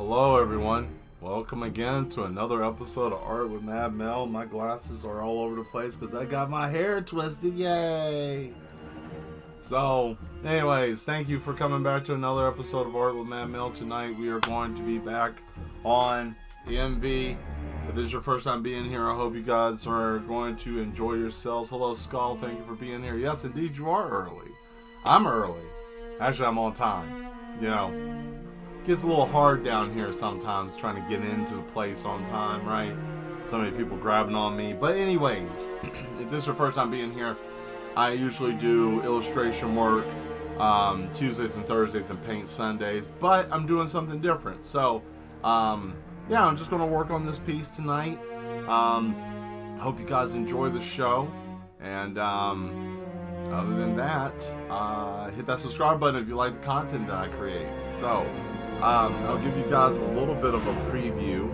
Hello everyone, welcome again to another episode of Art with Mad Mel. My glasses are all over the place because I got my hair twisted, yay! So, anyways, thank you for coming back to another episode of Art with Mad Mel. Tonight we are going to be back on the MV. If this is your first time being here, I hope you guys are going to enjoy yourselves. Hello Skull, thank you for being here. Yes, indeed you are early. I'm early. Actually, I'm on time. You know, gets a little hard down here sometimes trying to get into the place on time, right? So many people grabbing on me. But anyways, if this is your first time being here, I usually do illustration work Tuesdays and Thursdays and paint Sundays, but I'm doing something different. So, yeah, I'm just going to work on this piece tonight. I hope you guys enjoy the show. And other than that, hit that subscribe button if you like the content that I create. So, I'll give you guys a little bit of a preview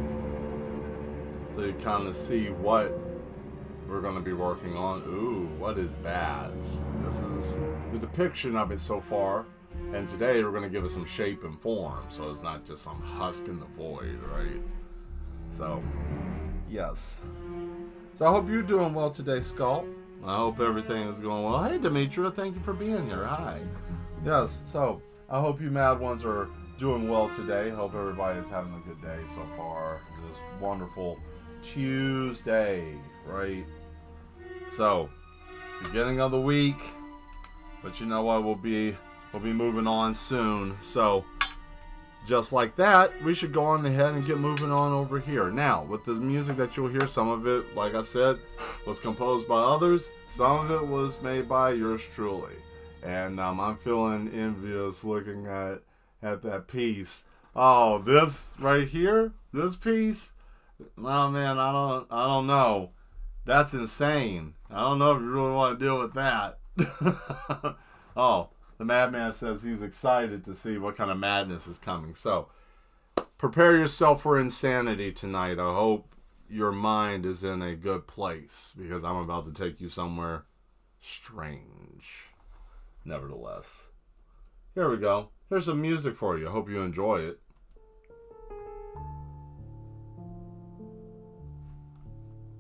so you kind of see what we're going to be working on. Ooh, what is that? This is the depiction of it so far, and today we're going to give it some shape and form, so it's not just some husk in the void, right? So, yes. So I hope you're doing well today, Skull. I hope everything is going well. Hey, Demetra, thank you for being here. Hi. Yes, so I hope you mad ones are doing well today. Hope everybody is having a good day so far. This wonderful Tuesday, right? So, beginning of the week, but you know what? We'll be moving on soon. So, just like that, we should go on ahead and get moving on over here. Now, with the music that you'll hear, some of it, like I said, was composed by others. Some of it was made by yours truly. And I'm feeling envious looking at that piece. Oh, this right here, this piece. Oh man, I don't know. That's insane. I don't know if you really want to deal with that. Oh, the madman says he's excited to see what kind of madness is coming. So, prepare yourself for insanity tonight. I hope your mind is in a good place because I'm about to take you somewhere strange. Nevertheless, here we go. Here's some music for you. I hope you enjoy it.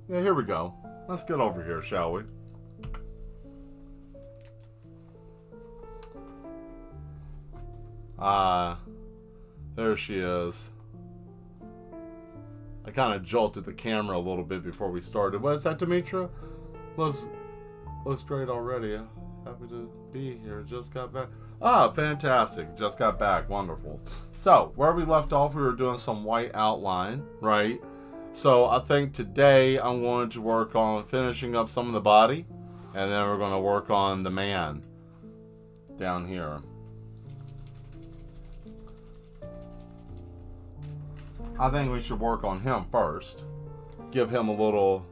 Yeah, here we go. Let's get over here, shall we? There she is. I kind of jolted the camera a little bit before we started. What is that, Demetra? Looks great already. Happy to be here. Just got back. Ah, fantastic. Just got back. Wonderful. So, where we left off, we were doing some white outline, right? So, I think today I'm going to work on finishing up some of the body. And then we're going to work on the man down here. I think we should work on him first. Give him a little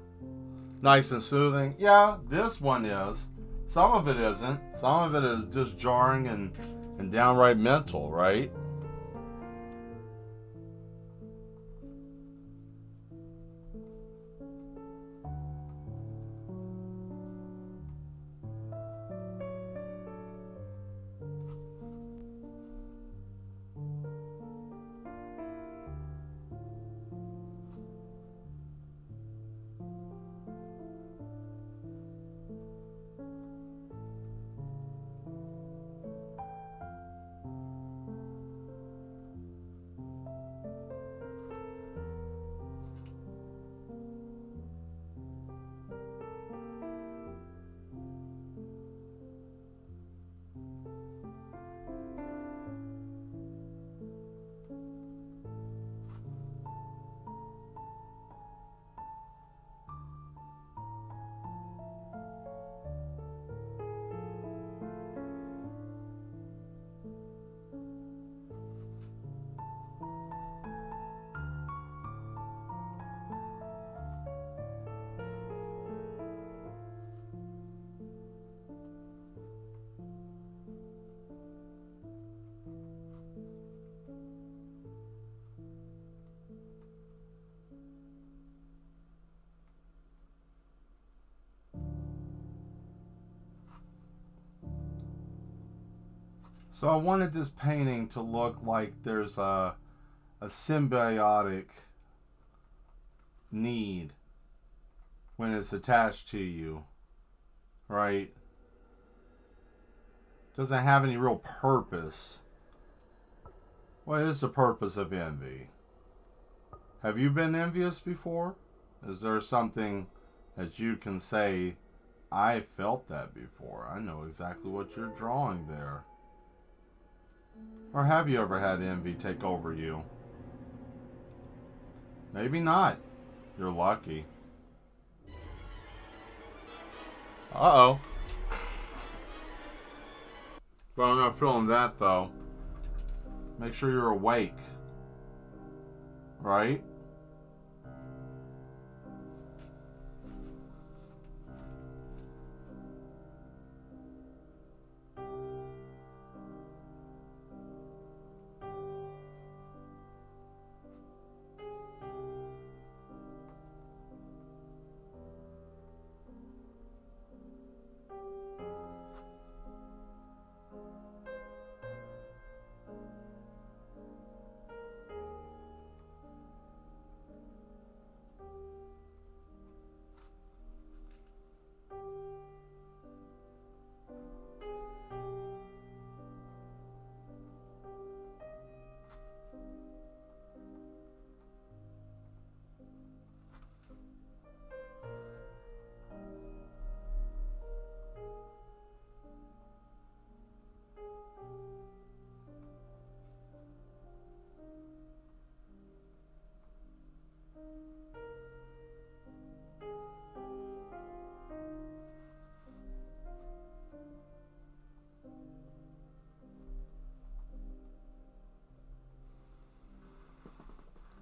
nice and soothing. Yeah, this one is. Some of it isn't. Some of it is just jarring and downright mental, right? So I wanted this painting to look like there's a a symbiotic need when it's attached to you, right? Doesn't have any real purpose. What is the purpose of envy? Have you been envious before? Is there something that you can say, I felt that before. I know exactly what you're drawing there. Or have you ever had envy take over you? Maybe not. You're lucky. Uh-oh. But I'm not feeling that, though. Make sure you're awake. Right?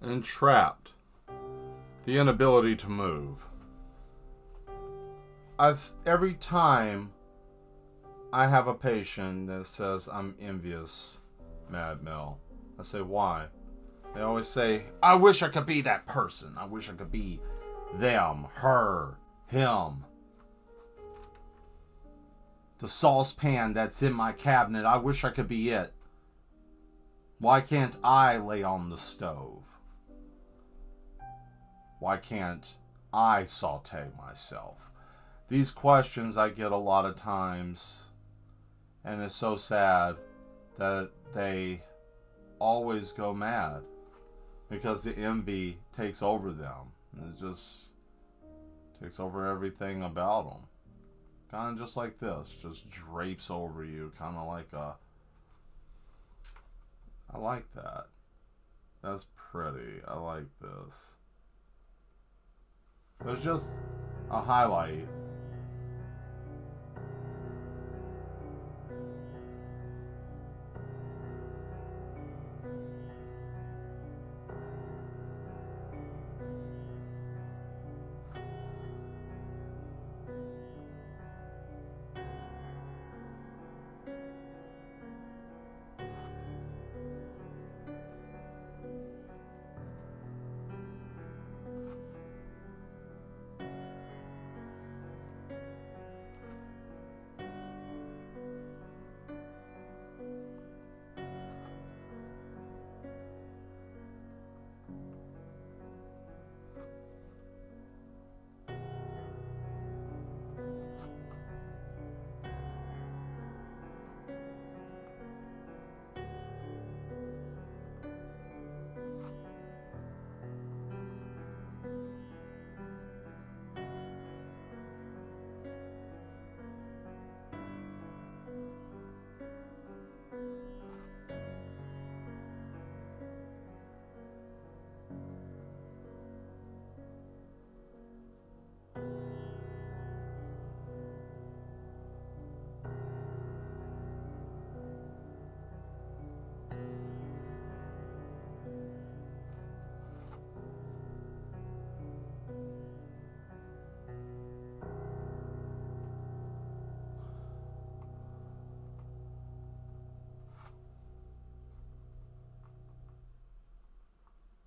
Entrapped. The inability to move. Every time I have a patient that says I'm envious, Mad Mel, I say, why? They always say, I wish I could be that person. I wish I could be them, her, him. The saucepan that's in my cabinet, I wish I could be it. Why can't I lay on the stove? Why can't I saute myself? These questions I get a lot of times, and it's so sad that they always go mad because the envy takes over them. And it just takes over everything about them. Kind of just like this, just drapes over you, kind of like a... I like that. That's pretty. I like this. It's just a highlight.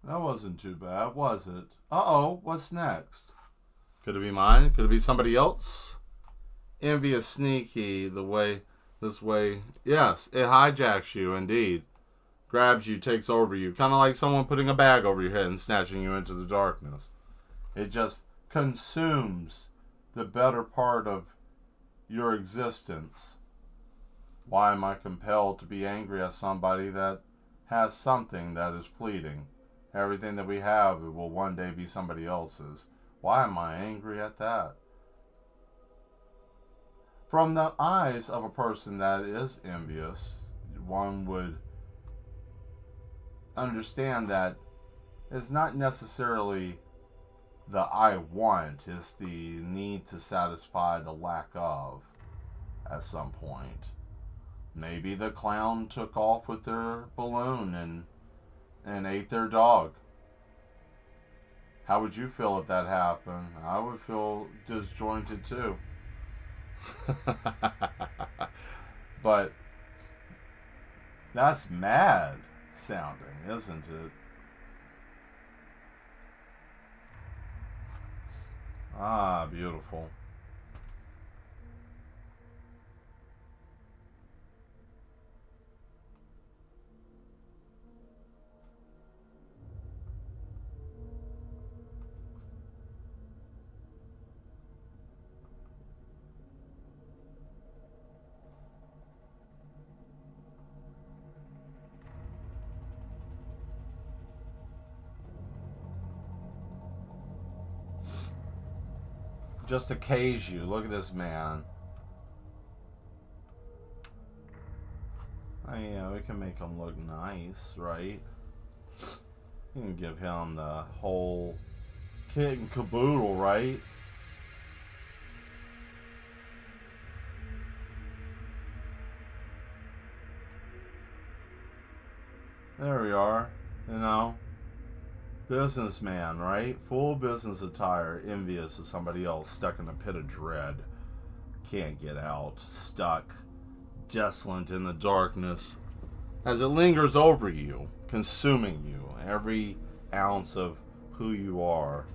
That wasn't too bad, was it? Uh-oh, what's next? Could it be mine? Could it be somebody else? Envy is sneaky this way. Yes, it hijacks you, indeed. grabs you, takes over you. Kind of like someone putting a bag over your head and snatching you into the darkness. It just consumes the better part of your existence. Why am I compelled to be angry at somebody that has something that is fleeting? Everything that we have will one day be somebody else's. Why am I angry at that? From the eyes of a person that is envious, one would understand that it's not necessarily the I want, it's the need to satisfy the lack of at some point. Maybe the clown took off with their balloon and ate their dog. How would you feel if that happened? I would feel disjointed too. But that's mad sounding, isn't it? Ah, beautiful. Just to cage you. Look at this man. Oh, yeah, we can make him look nice, right? You can give him the whole kit and caboodle, right? There we are. You know, businessman, right? Full business attire, envious of somebody else, stuck in a pit of dread. Can't get out, stuck, desolate in the darkness, as it lingers over you, consuming you, every ounce of who you are.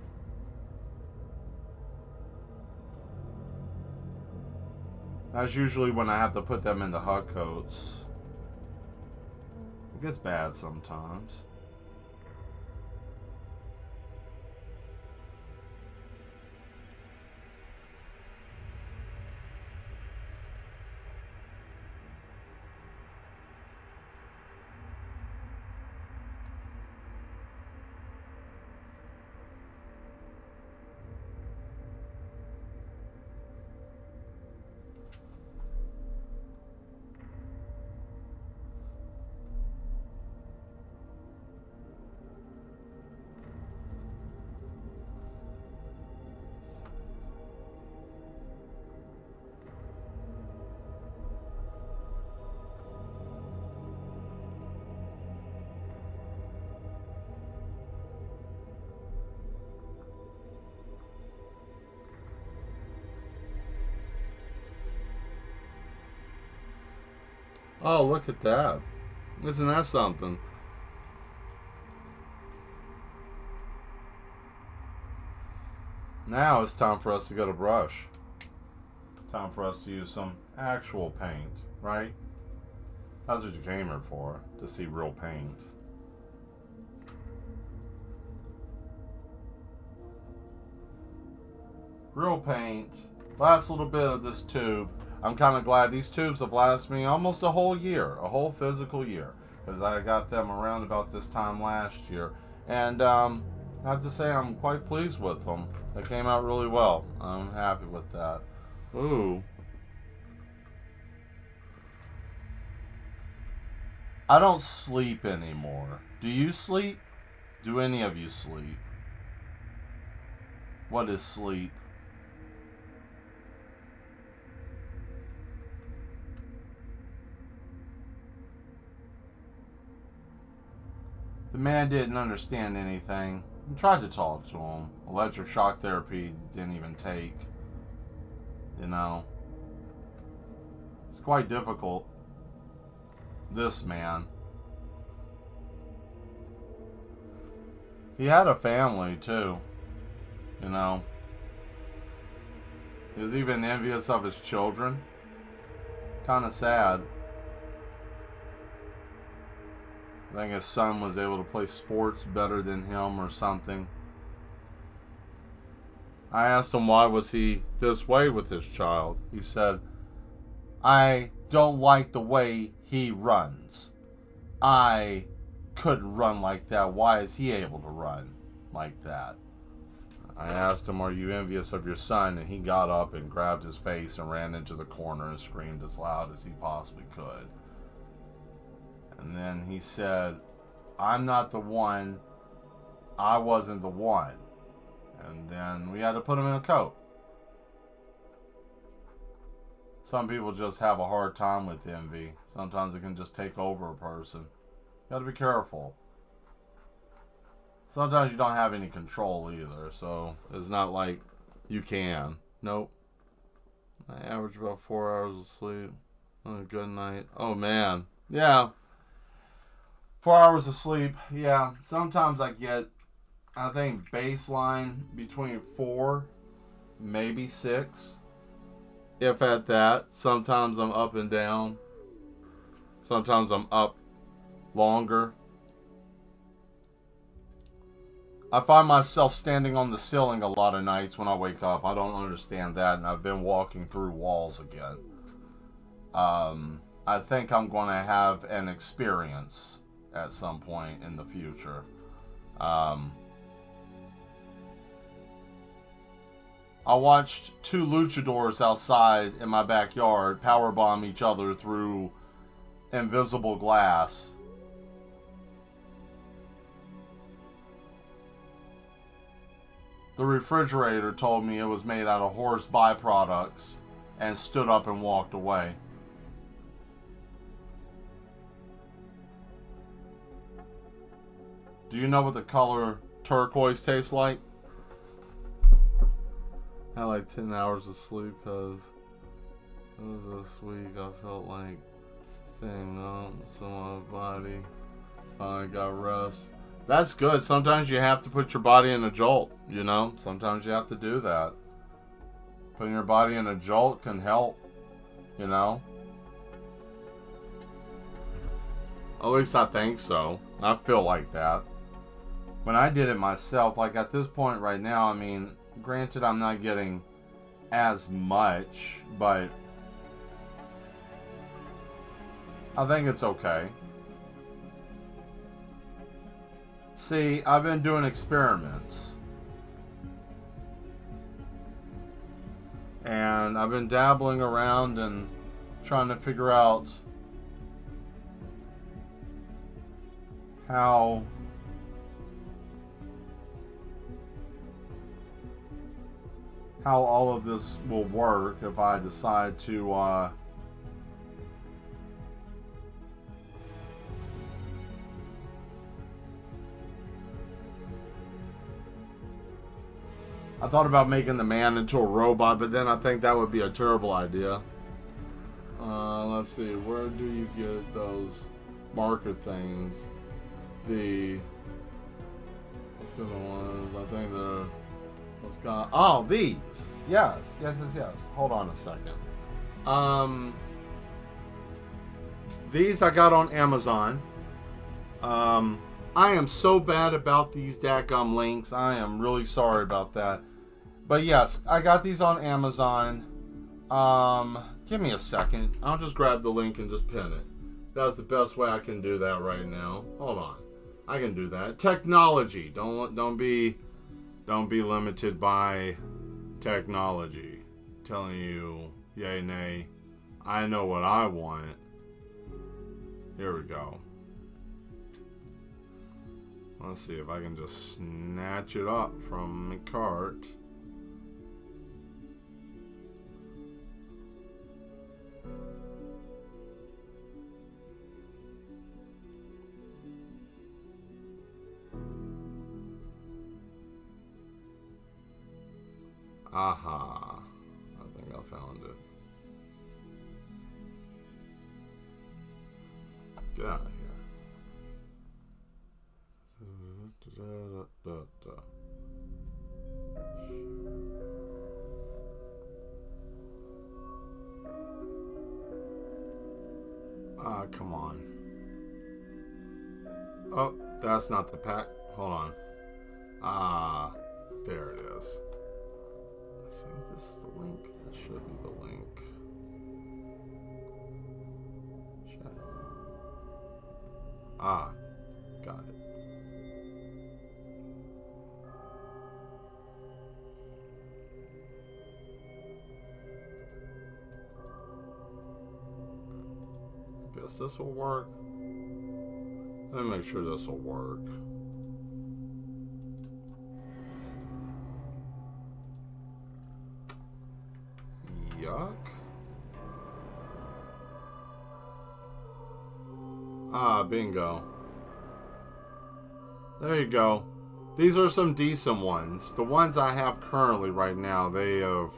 That's usually when I have to put them into hug coats. It gets bad sometimes. Oh, look at that. Isn't that something? Now it's time for us to get a brush. Time for us to use some actual paint, right? That's what you came here for, to see real paint. Real paint. Last little bit of this tube. I'm kind of glad these tubes have lasted me almost a whole year, a whole physical year, because I got them around about this time last year. And I have to say I'm quite pleased with them. They came out really well. I'm happy with that. Ooh. I don't sleep anymore. Do you sleep? Do any of you sleep? What is sleep? The man didn't understand anything. I tried to talk to him. Electric shock therapy didn't even take. You know. It's quite difficult. This man. He had a family too. You know. He was even envious of his children. Kind of sad. think his son was able to play sports better than him or something. I asked him why was he this way with his child. He said, I don't like the way he runs. I couldn't run like that. Why is he able to run like that? I asked him, are you envious of your son? And he got up and grabbed his face and ran into the corner and screamed as loud as he possibly could. And then he said, I'm not the one. I wasn't the one. And then we had to put him in a coat. Some people just have a hard time with envy. Sometimes it can just take over a person. You got to be careful. Sometimes you don't have any control either, so it's not like you can. Nope. I average about 4 hours of sleep. A good night. Oh, man. Yeah. 4 hours of sleep. Yeah. Sometimes I get, I think, baseline between 4, maybe 6. If at that. Sometimes I'm up and down. Sometimes I'm up longer. I find myself standing on the ceiling a lot of nights when I wake up. I don't understand that, and I've been walking through walls again. I think I'm going to have an experience at some point in the future. I watched 2 luchadors outside in my backyard powerbomb each other through invisible glass. The refrigerator told me it was made out of horse byproducts and stood up and walked away. Do you know what the color turquoise tastes like? I had like 10 hours of sleep because it was this week. I felt like staying up, so my body finally got rest. That's good. Sometimes you have to put your body in a jolt, you know? Sometimes you have to do that. Putting your body in a jolt can help, you know? At least I think so. I feel like that. When I did it myself, like at this point right now, I mean, granted I'm not getting as much, but I think it's okay. See, I've been doing experiments. And I've been dabbling around and trying to figure out how all of this will work if I decide to I thought about making the man into a robot, but then I think that would be a terrible idea. Let's see, where do you get those marker things? What's the ones? I think oh, these. Yes. Hold on a second. These I got on Amazon. I am so bad about these dadgum links. I am really sorry about that. But yes, I got these on Amazon. Give me a second. I'll just grab the link and just pin it. That's the best way I can do that right now. Hold on. I can do that. Technology. Don't be limited by technology. I'm telling you, yay, nay. I know what I want. Here we go. Let's see if I can just snatch it up from the cart. Aha. I think I found it. Get out of here. Ah, come on. Oh, that's not the pack. Hold on. Ah, there it is. I think this is the link. That should be the link. Chat. Ah, got it. Guess this will work. Let me make sure this will work. Yuck. Ah, bingo. There you go. These are some decent ones. The ones I have currently right now, they have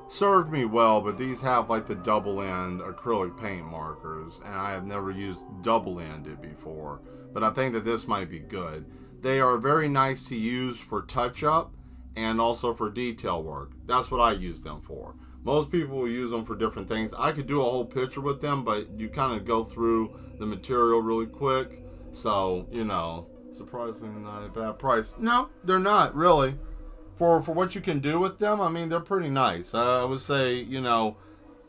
served me well, but these have like the double-end acrylic paint markers, and I have never used double-ended before, but I think that this might be good. They are very nice to use for touch-up and also for detail work. That's what I use them for. Most people will use them for different things. I could do a whole picture with them, but you kind of go through the material really quick, so, you know, surprisingly not a bad price. No, they're not, really. For what you can do with them, I mean, they're pretty nice. I would say, you know,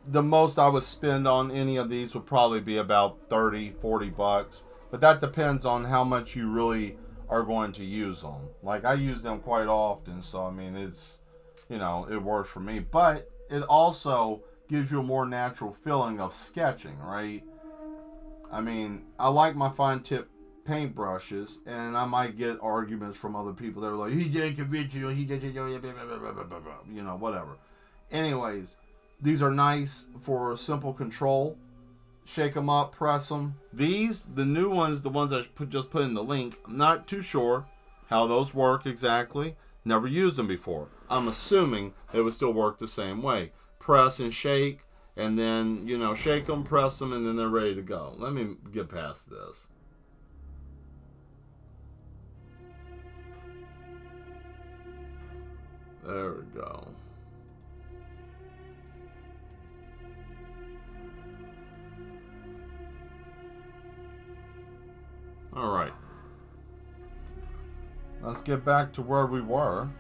the most I would spend on any of these would probably be about 30, 40 bucks. But that depends on how much you really are going to use them. Like, I use them quite often, so, I mean, it's, you know, it works for me. But it also gives you a more natural feeling of sketching, right? I mean, I like my fine tip paintbrushes, and I might get arguments from other people that are like, he didn't convince you, he did, you know, whatever. Anyways, these are nice for simple control. Shake them up, press them. These, the new ones, the ones I just put in the link, I'm not too sure how those work exactly. Never used them before. I'm assuming they would still work the same way. Press and shake, and then, you know, shake them, press them, and then they're ready to go. Let me get past this. There we go. All right. Let's get back to where we were.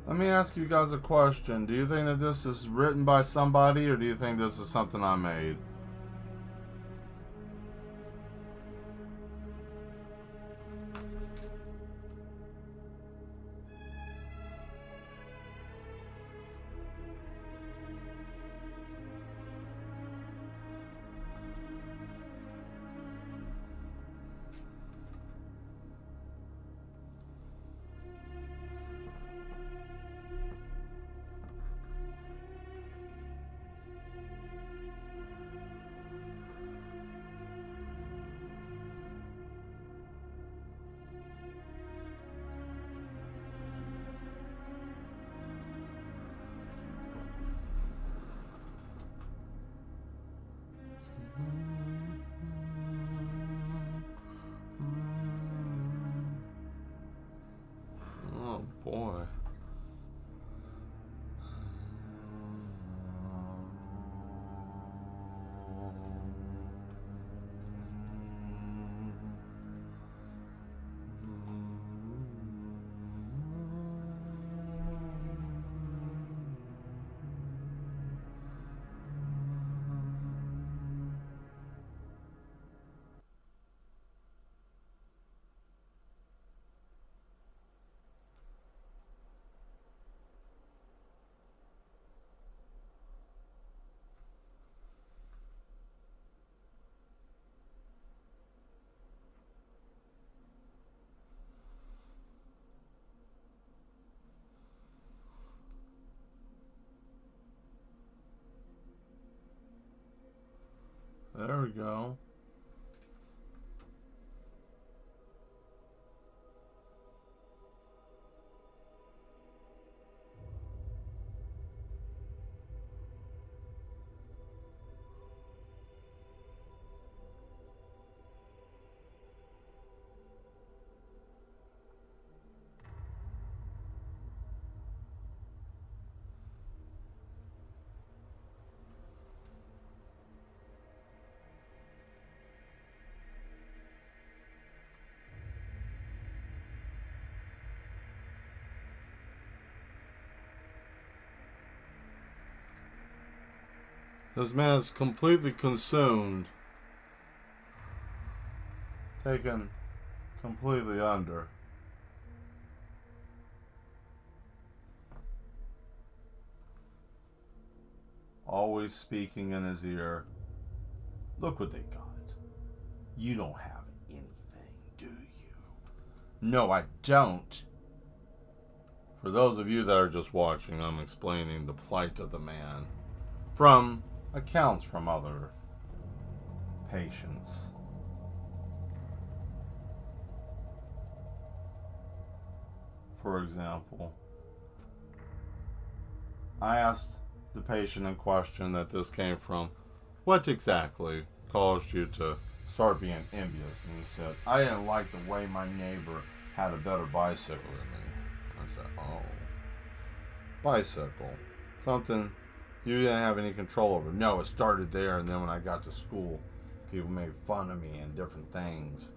Let me ask you guys a question. Do you think that this is written by somebody, or do you think this is something I made? This man is completely consumed, taken completely under. Always speaking in his ear. Look what they got. You don't have anything, do you? No, I don't. For those of you that are just watching, I'm explaining the plight of the man from accounts from other patients. For example, I asked the patient in question that this came from, what exactly caused you to start being envious? And he said, I didn't like the way my neighbor had a better bicycle than me. I said, oh, bicycle. Something you didn't have any control over. No, it started there, and then when I got to school, people made fun of me and different things.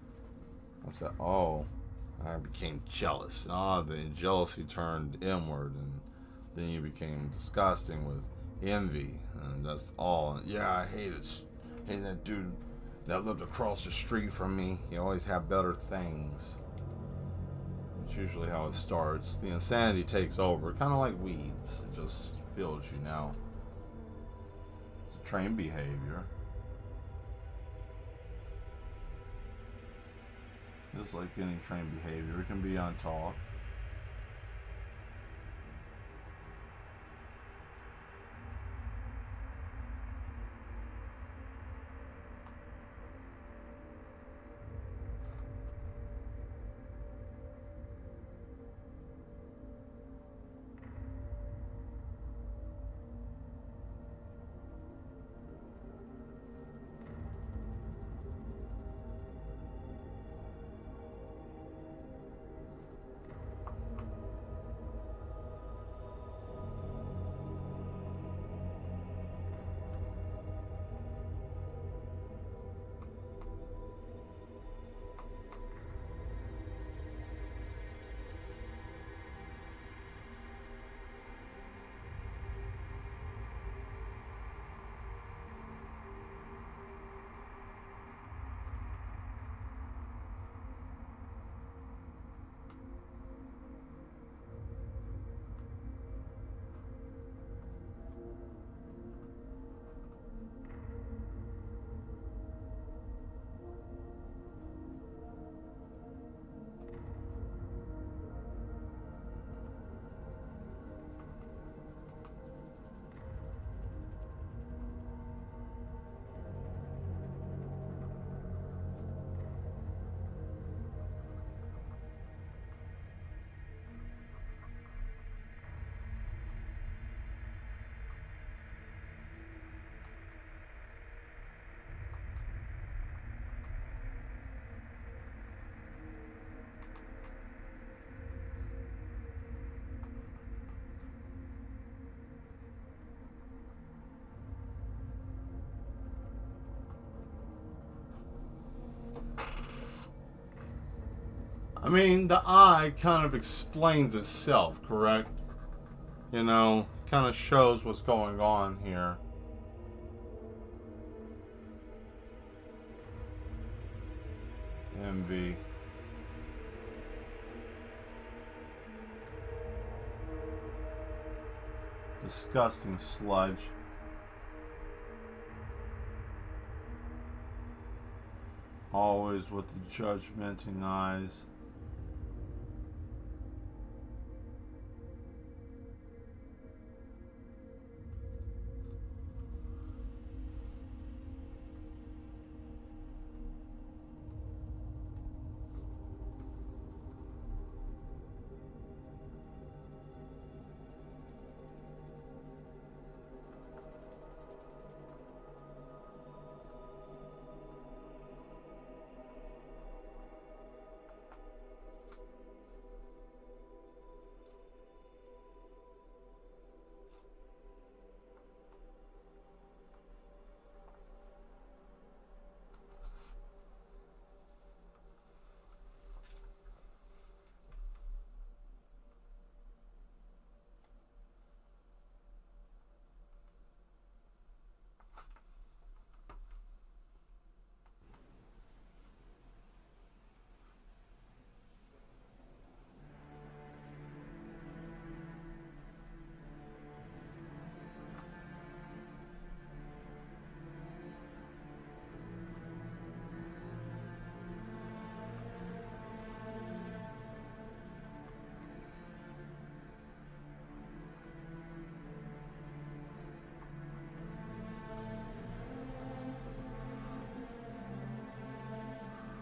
I said, oh, I became jealous. Then jealousy turned inward, and then you became disgusting with envy, and that's all. Yeah, I hated that dude that lived across the street from me. He always had better things. It's usually how it starts. The insanity takes over, kind of like weeds. It just fills you now. It's a trained behavior. Just like any trained behavior, it can be untaught. I mean, the eye kind of explains itself, correct? You know, kind of shows what's going on here. Envy. Disgusting sludge. Always with the judgmenting eyes.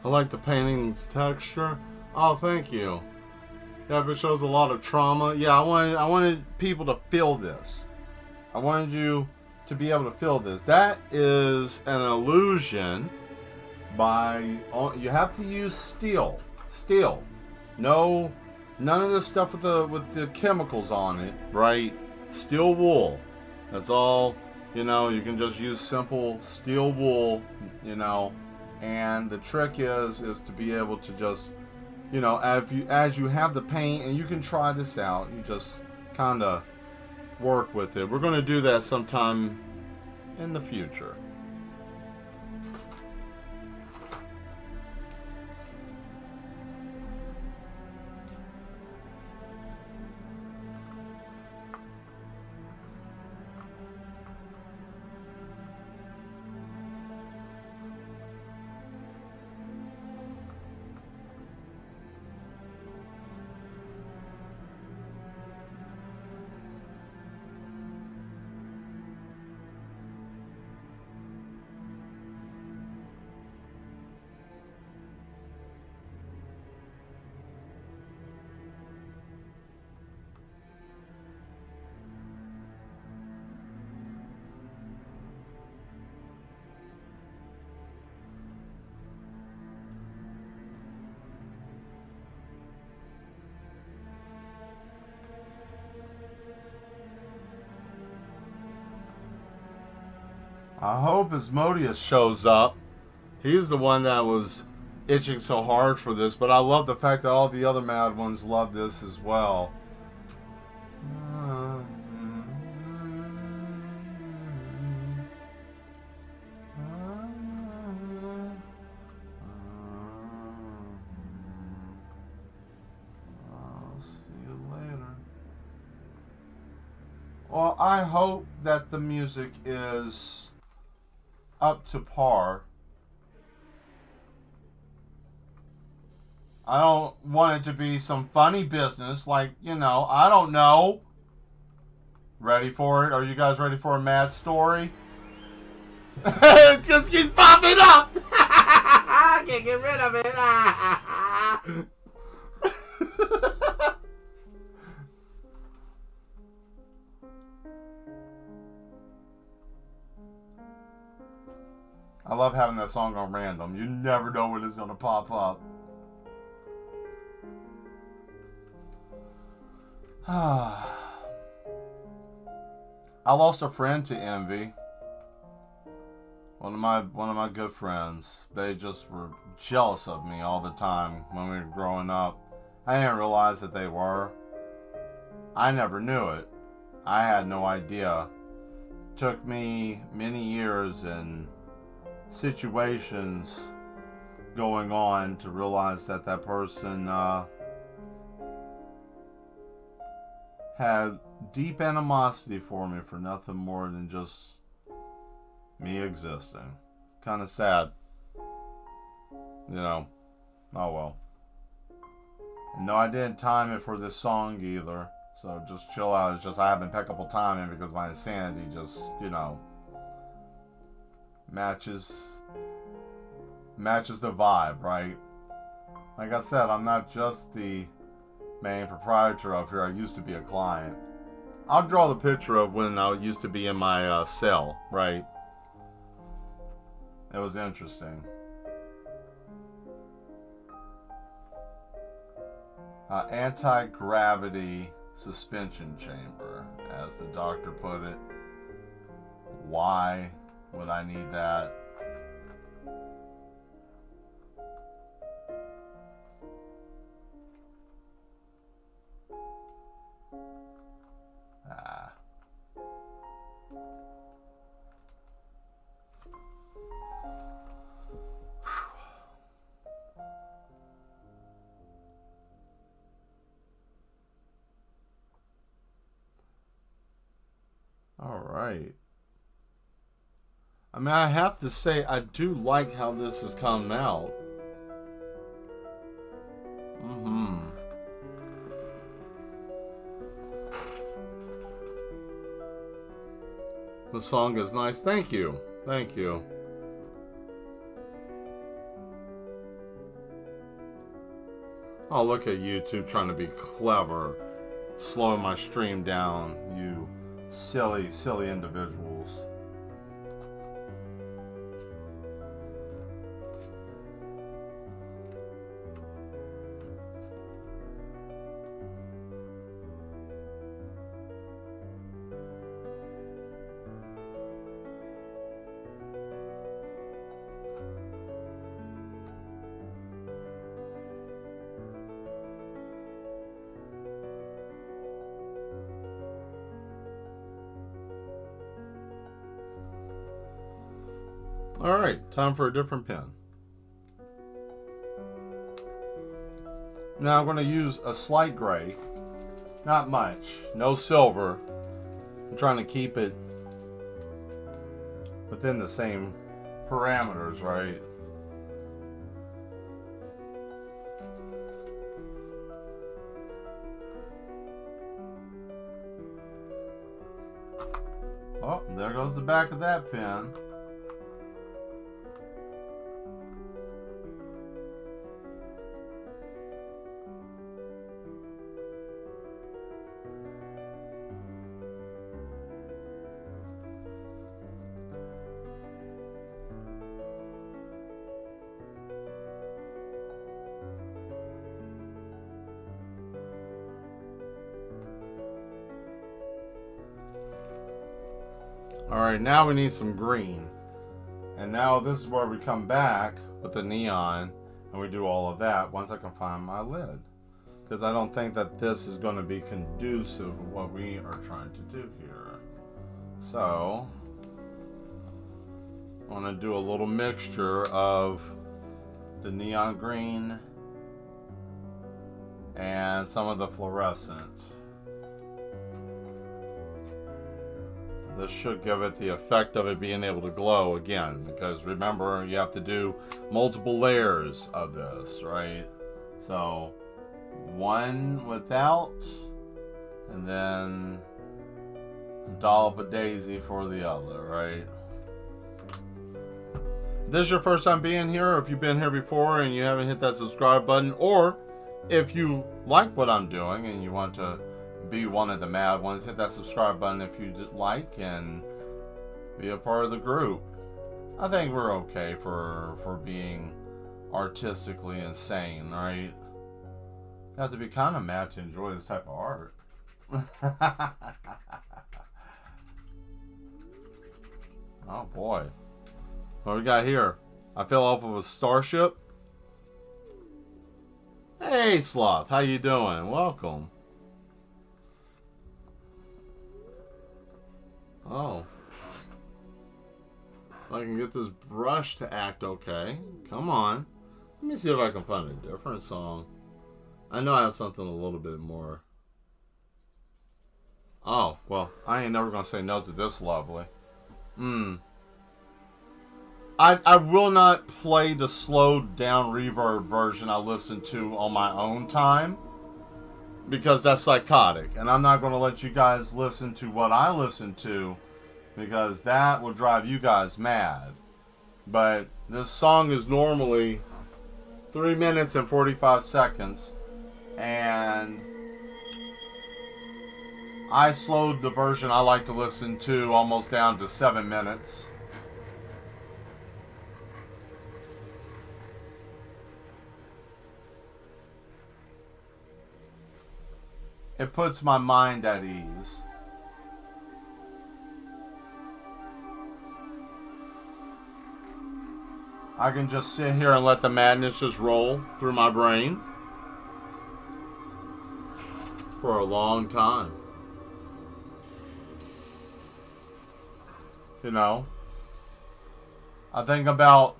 I like the painting's texture. Oh, thank you. Yeah, but it shows a lot of trauma. Yeah, I wanted people to feel this. I wanted you to be able to feel this. That is an illusion by, you have to use steel. Steel. No, none of this stuff with the chemicals on it, right? Steel wool. That's all, you know, you can just use simple steel wool, you know, and the trick is to be able to just, you know, as you have the paint, and you can try this out, you just kind of work with it. We're going to do that sometime in the future. I hope Asmodeus shows up. He's the one that was itching so hard for this, but I love the fact that all the other mad ones love this as well. I'll see you later. Well, I hope that the music is up to par. I don't want it to be some funny business, like, you know, I don't know. Ready for it? Are you guys ready for a mad story? It just keeps popping up. I can't get rid of it. I love having that song on random. You never know when it's going to pop up. I lost a friend to envy. One of my good friends. They just were jealous of me all the time when we were growing up. I didn't realize that they were. I never knew it. I had no idea. Took me many years and situations going on to realize that that person had deep animosity for me for nothing more than just me existing. Kind of sad. You know. Oh well. And no, I didn't time it for this song either. So just chill out. It's just I haven't impeccable timing because my insanity just, you know, matches the vibe, right? Like I said, I'm not just the main proprietor of here. I used to be a client. I'll draw the picture of when I used to be in my cell, right? It was interesting. Anti-gravity suspension chamber, as the doctor put it. Why would I need that? All right. I mean, I have to say, I do like how this has come out. The song is nice. Thank you. Thank you. Oh, look at YouTube trying to be clever, slowing my stream down, you silly, silly individuals. Alright, time for a different pen. Now I'm going to use a slight gray. Not much. No silver. I'm trying to keep it within the same parameters, right? Oh, there goes the back of that pen. Alright, now we need some green. And now this is where we come back with the neon and we do all of that once I can find my lid. Because I don't think that this is going to be conducive to what we are trying to do here. So, I want to do a little mixture of the neon green and some of the fluorescent. This should give it the effect of it being able to glow again, because remember, you have to do multiple layers of this, right? So one without, and then a dollop of daisy for the other, right? If this is your first time being here, or if you've been here before and you haven't hit that subscribe button, or if you like what I'm doing and you want to be one of the mad ones, hit that subscribe button if you like and be a part of the group. I think we're okay for being artistically insane, right? You have to be kind of mad to enjoy this type of art. Oh boy. What we got here? I fell off of a starship. Hey Sloth, how you doing? Welcome. Oh. If I can get this brush to act okay. Come on. Let me see if I can find a different song. I know I have something a little bit more. Oh, well, I ain't never gonna say no to this lovely. I will not play the slowed down reverb version I listened to on my own time, because that's psychotic, and I'm not going to let you guys listen to what I listen to, because that will drive you guys mad. But this song is normally 3 minutes and 45 seconds, and I slowed the version I like to listen to almost down to 7 minutes. It puts my mind at ease. I can just sit here and let the madness just roll through my brain for a long time. You know, I think about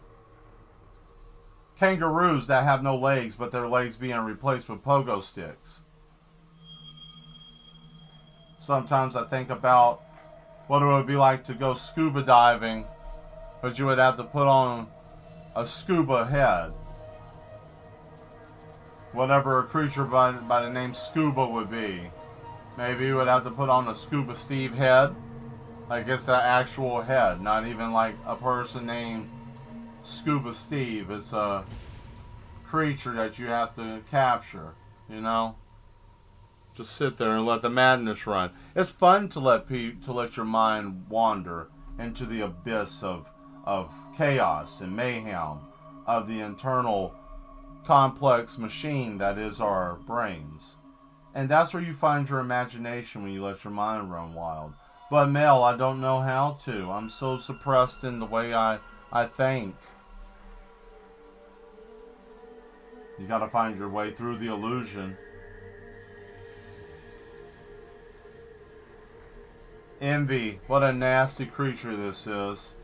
kangaroos that have no legs, but their legs being replaced with pogo sticks. Sometimes I think about what it would be like to go scuba diving, but you would have to put on a scuba head. Whatever a creature by the name Scuba would be. Maybe you would have to put on a Scuba Steve head. Like it's an actual head, not even like a person named Scuba Steve. It's a creature that you have to capture, you know? Just sit there and let the madness run. It's fun to let your mind wander into the abyss of chaos and mayhem of the internal complex machine that is our brains. And that's where you find your imagination when you let your mind run wild. But Mel, I don't know how to. I'm so suppressed in the way I think. You gotta find your way through the illusion. Envy. What a nasty creature this is.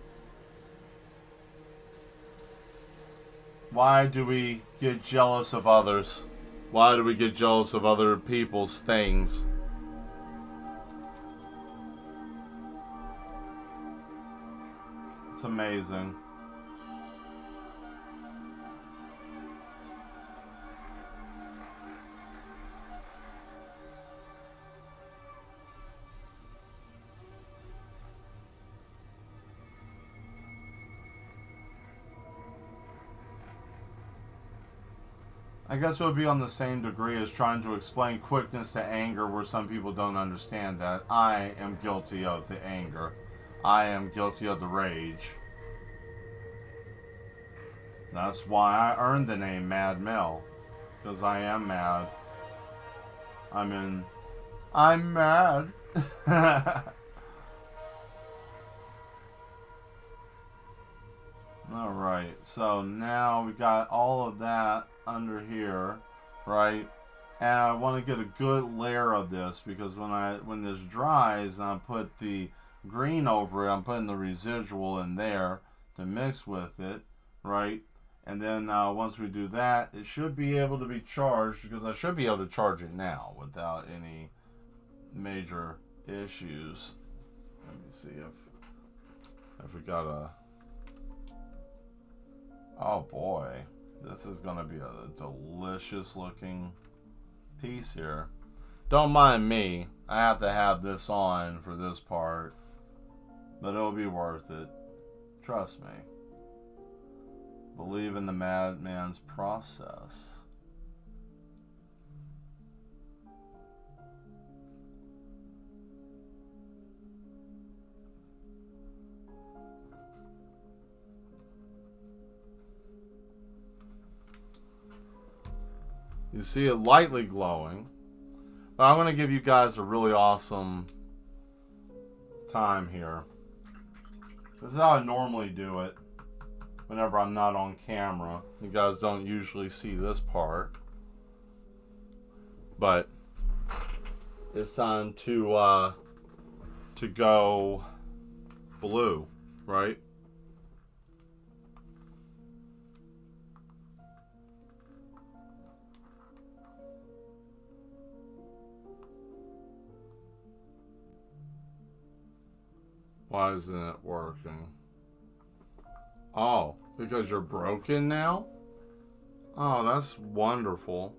Why do we get jealous of others? Why do we get jealous of other people's things? It's amazing. I guess it would be on the same degree as trying to explain quickness to anger, where some people don't understand that. I am guilty of the anger. I am guilty of the rage. That's why I earned the name Mad Mel. Because I am mad. I'm mad. Alright, so now we got all of that under here, right? And I want to get a good layer of this, because when this dries and I put the green over it, I'm putting the residual in there to mix with it, right? And then once we do that, it should be able to be charged, because I should be able to charge it now without any major issues. Let me see if we got a... Oh boy, this is gonna be a delicious looking piece here. Don't mind me, I have to have this on for this part, but it'll be worth it. Trust me. Believe in the madman's process. You see it lightly glowing. But I'm going to give you guys a really awesome time here. This is how I normally do it whenever I'm not on camera. You guys don't usually see this part. But it's time to go blue, right? Why isn't it working? Oh, because you're broken now? Oh, that's wonderful.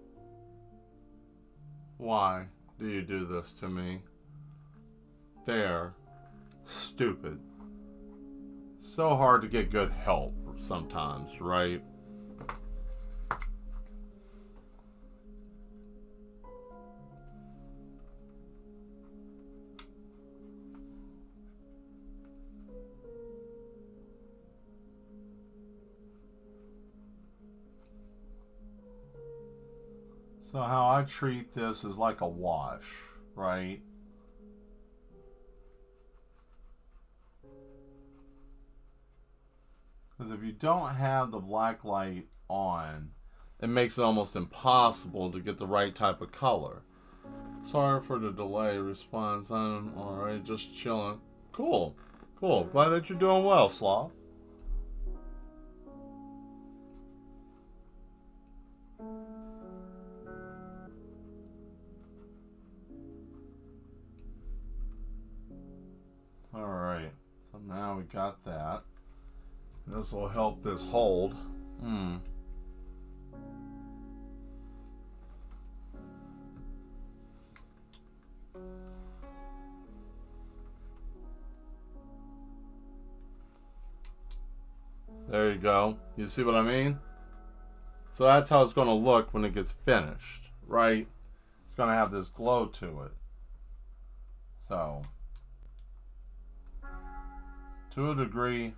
Why do you do this to me? There. Stupid. So hard to get good help sometimes, right? So how I treat this is like a wash, right? Because if you don't have the black light on, it makes it almost impossible to get the right type of color. Sorry for the delay response. I'm alright, just chilling. Cool. Cool. Glad that you're doing well, Sloth. Alright, so now we got that. This will help this hold. There you go. You see what I mean? So that's how it's going to look when it gets finished, right? It's going to have this glow to it. So, to a degree,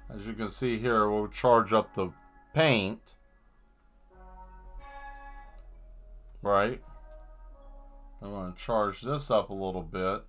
as you can see here, we'll charge up the paint, right? I'm going to charge this up a little bit.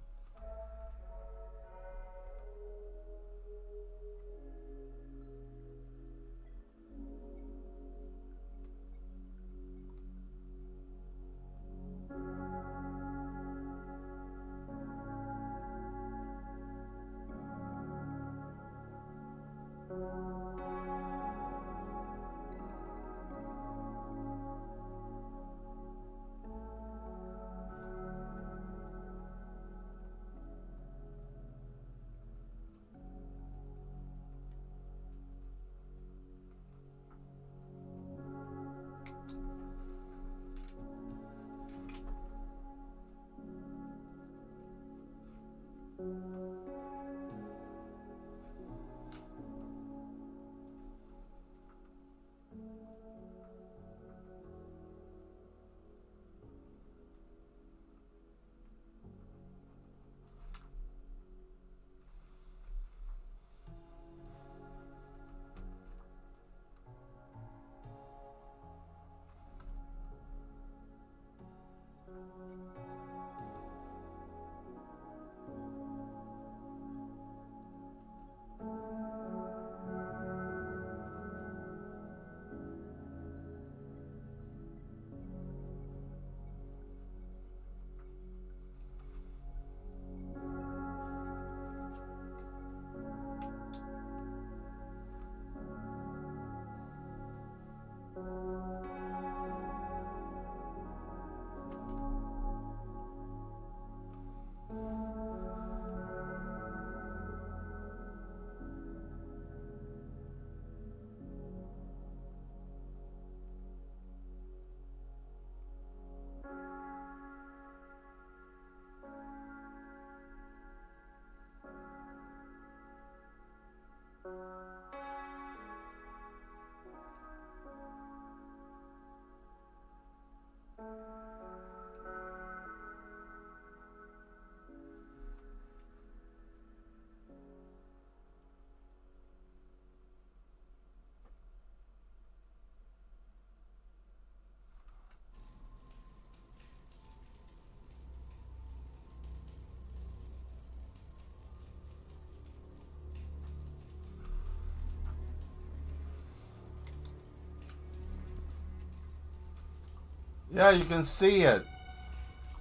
Yeah, you can see it.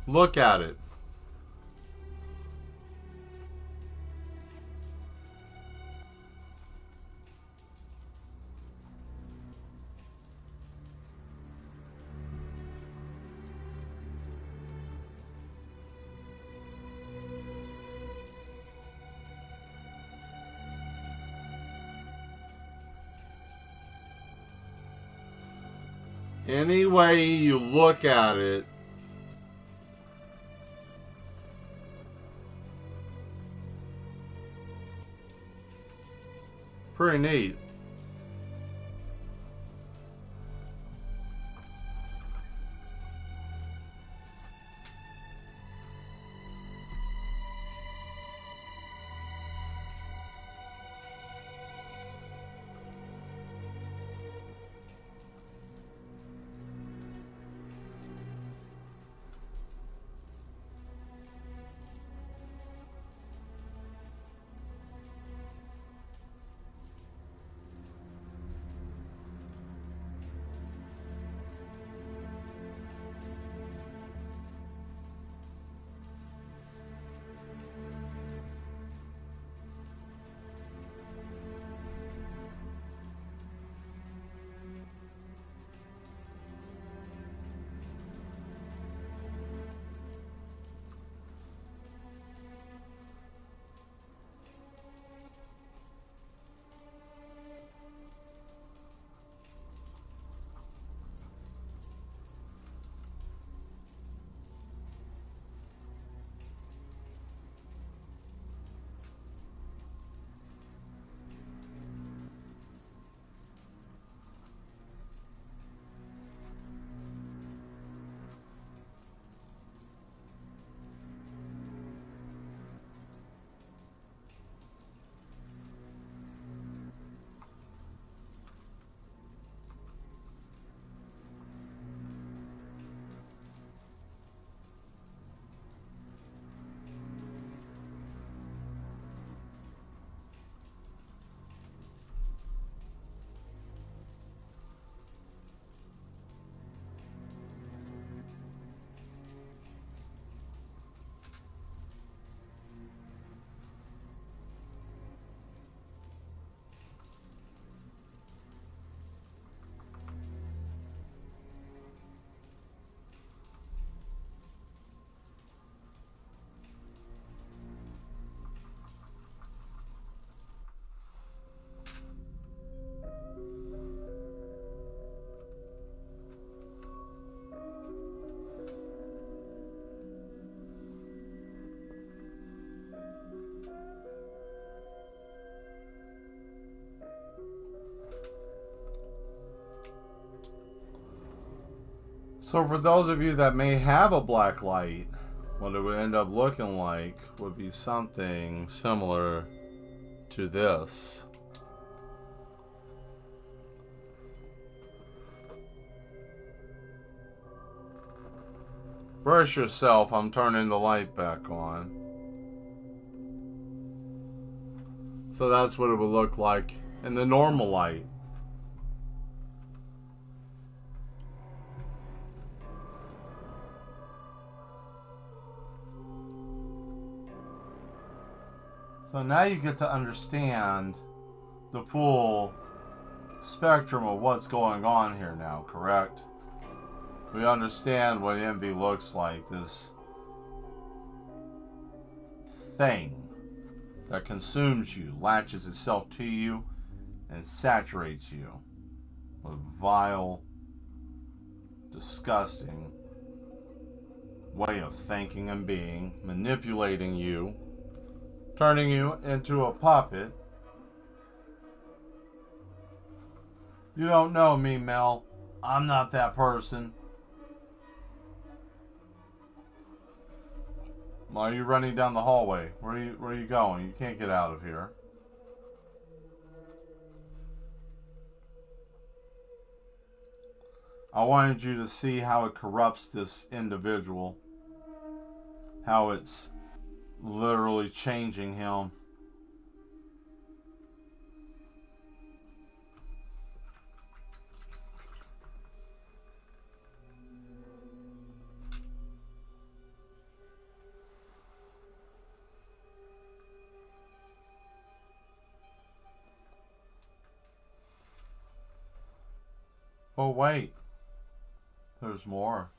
Look at it. Any way you look at it, pretty neat. So for those of you that may have a black light, what it would end up looking like would be something similar to this. Brace yourself, I'm turning the light back on. So that's what it would look like in the normal light. So now you get to understand the full spectrum of what's going on here now, correct? We understand what envy looks like, this thing that consumes you, latches itself to you, and saturates you with vile, disgusting way of thinking and being, manipulating you, turning you into a puppet. You don't know me, Mel. I'm not that person. Why are you running down the hallway? Where are you going? You can't get out of here. I wanted you to see how it corrupts this individual. How it's literally changing him. Oh wait, there's more.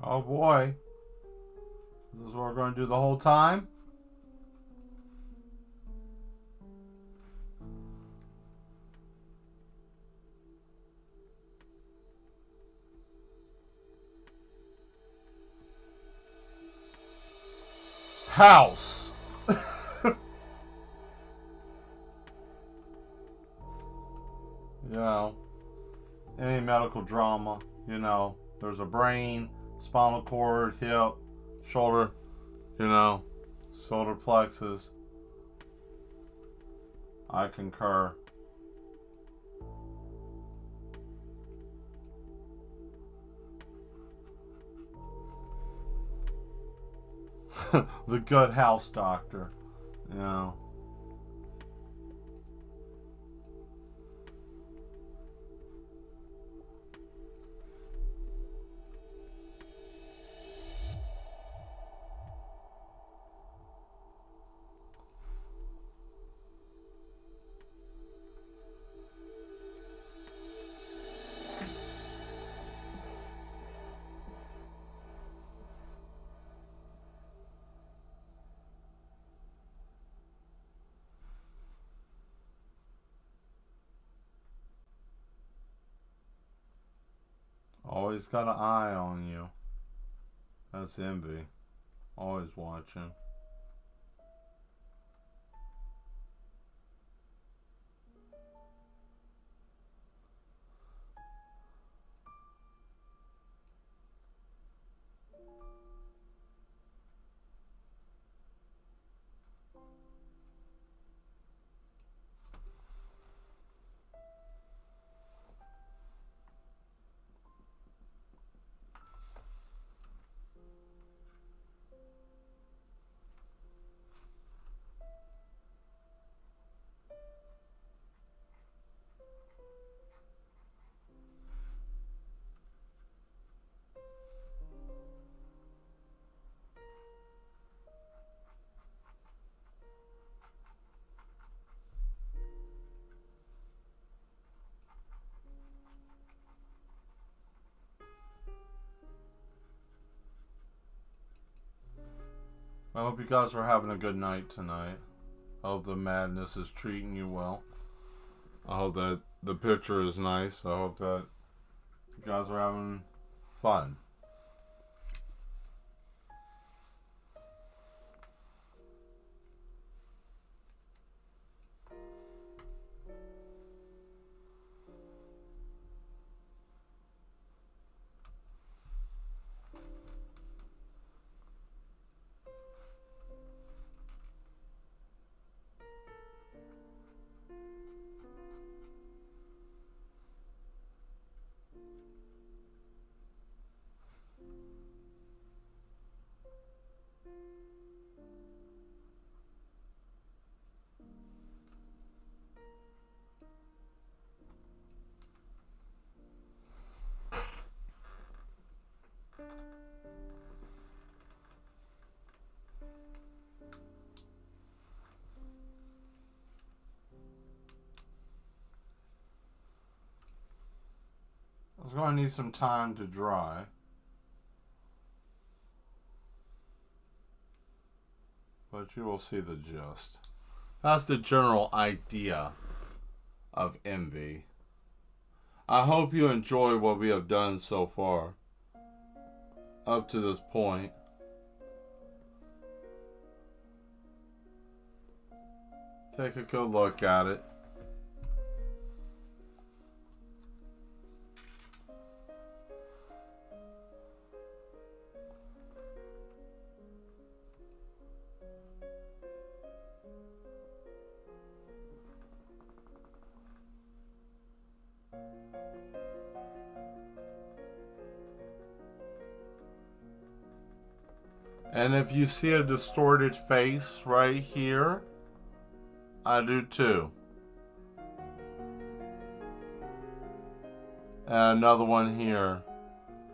Oh boy. This is what we're going to do the whole time? House. You know, any medical drama, you know, there's a brain, spinal cord, hip, shoulder, you know, solar plexus. I concur. The good house doctor, you know. Always got an eye on you. That's envy. Always watching. I hope you guys are having a good night tonight. I hope the madness is treating you well. I hope that the picture is nice. I hope that you guys are having fun. It's going to need some time to dry. But you will see the gist. That's the general idea of envy. I hope you enjoy what we have done so far. Up to this point. Take a good look at it. And if you see a distorted face right here, I do too. And another one here.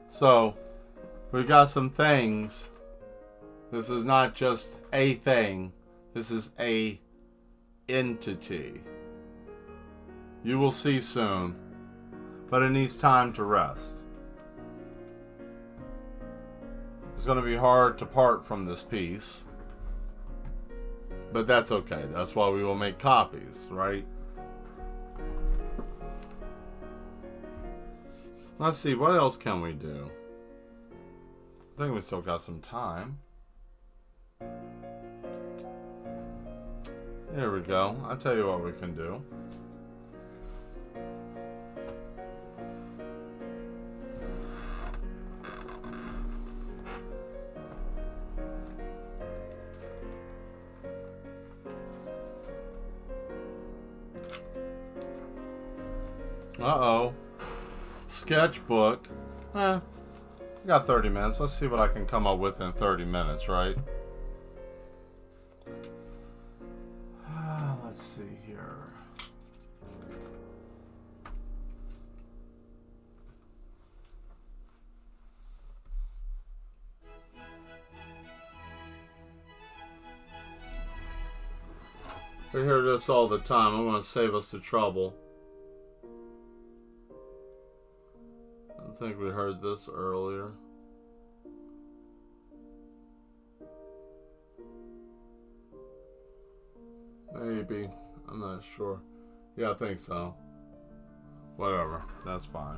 So, we got some things. This is not just a thing. This is a entity. You will see soon. But it needs time to rest. It's going to be hard to part from this piece. But that's okay. That's why we will make copies, right? Let's see, what else can we do? I think we still got some time. Here we go. I'll tell you what we can do. Uh-oh. Sketchbook. I got 30 minutes. Let's see what I can come up with in 30 minutes, right? Let's see here. We hear this all the time. I'm going to save us the trouble. I think we heard this earlier. Maybe. I'm not sure. Yeah, I think so. Whatever. That's fine.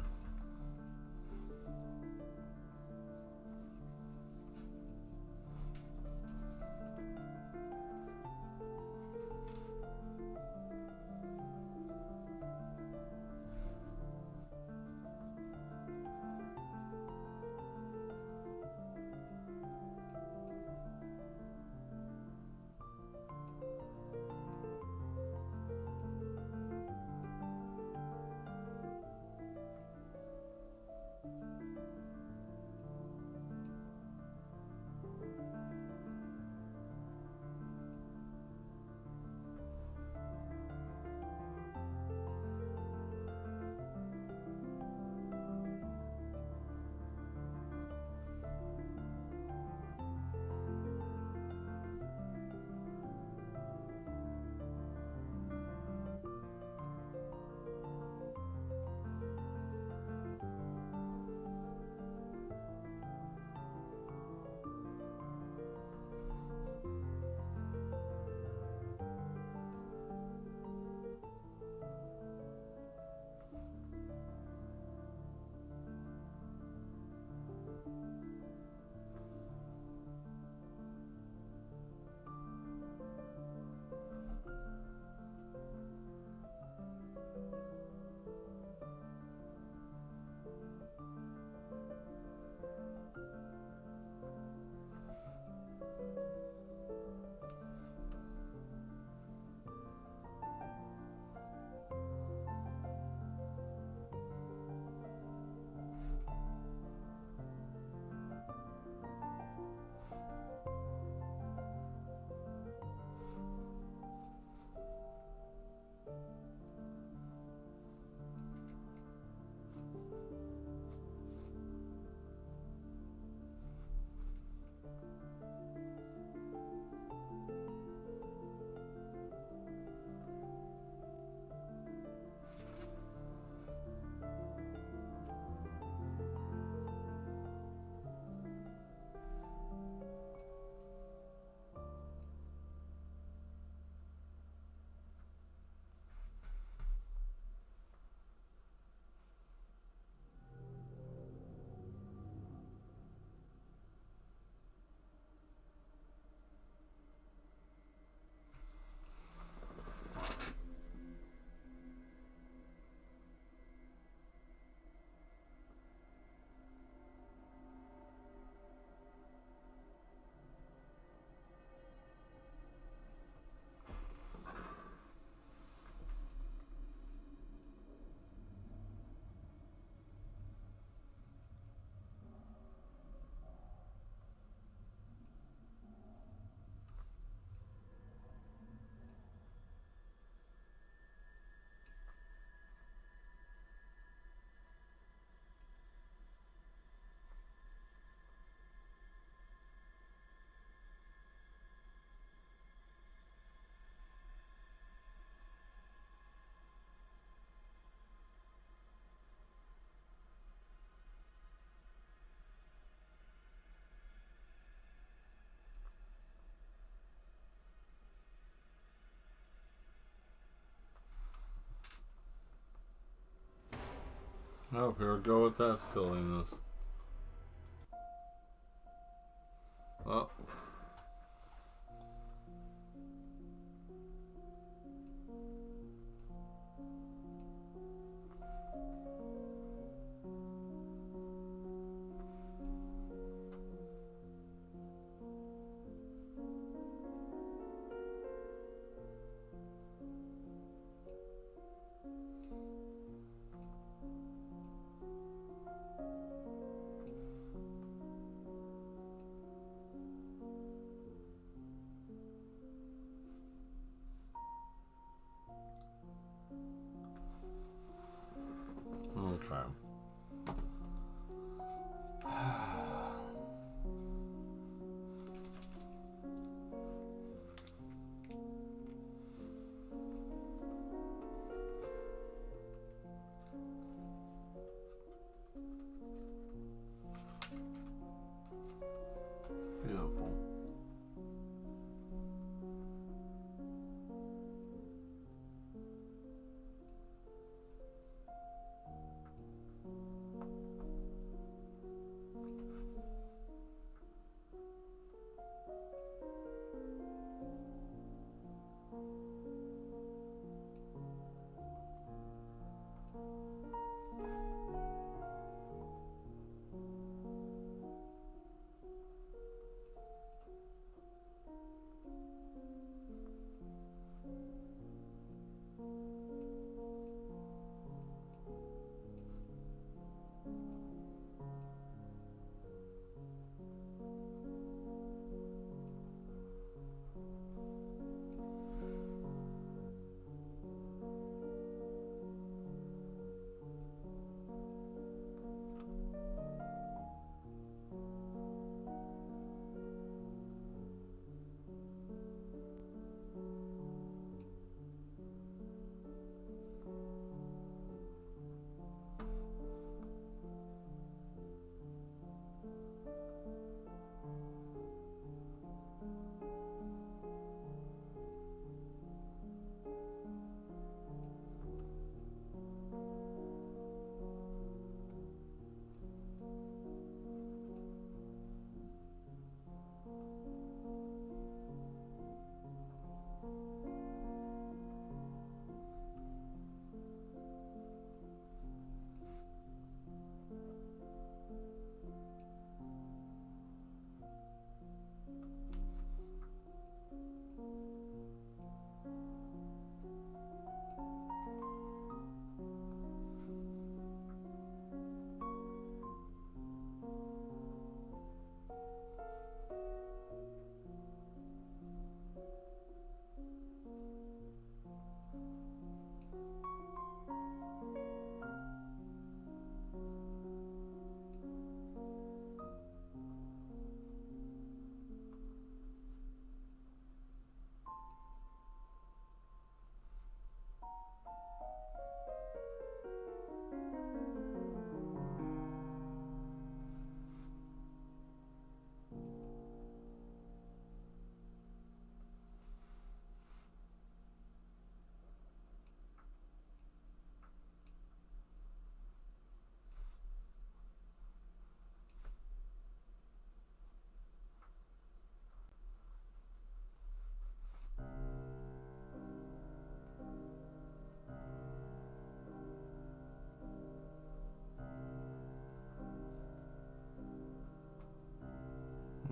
Oh, here we go with that silliness. Oh. Okay. Beautiful.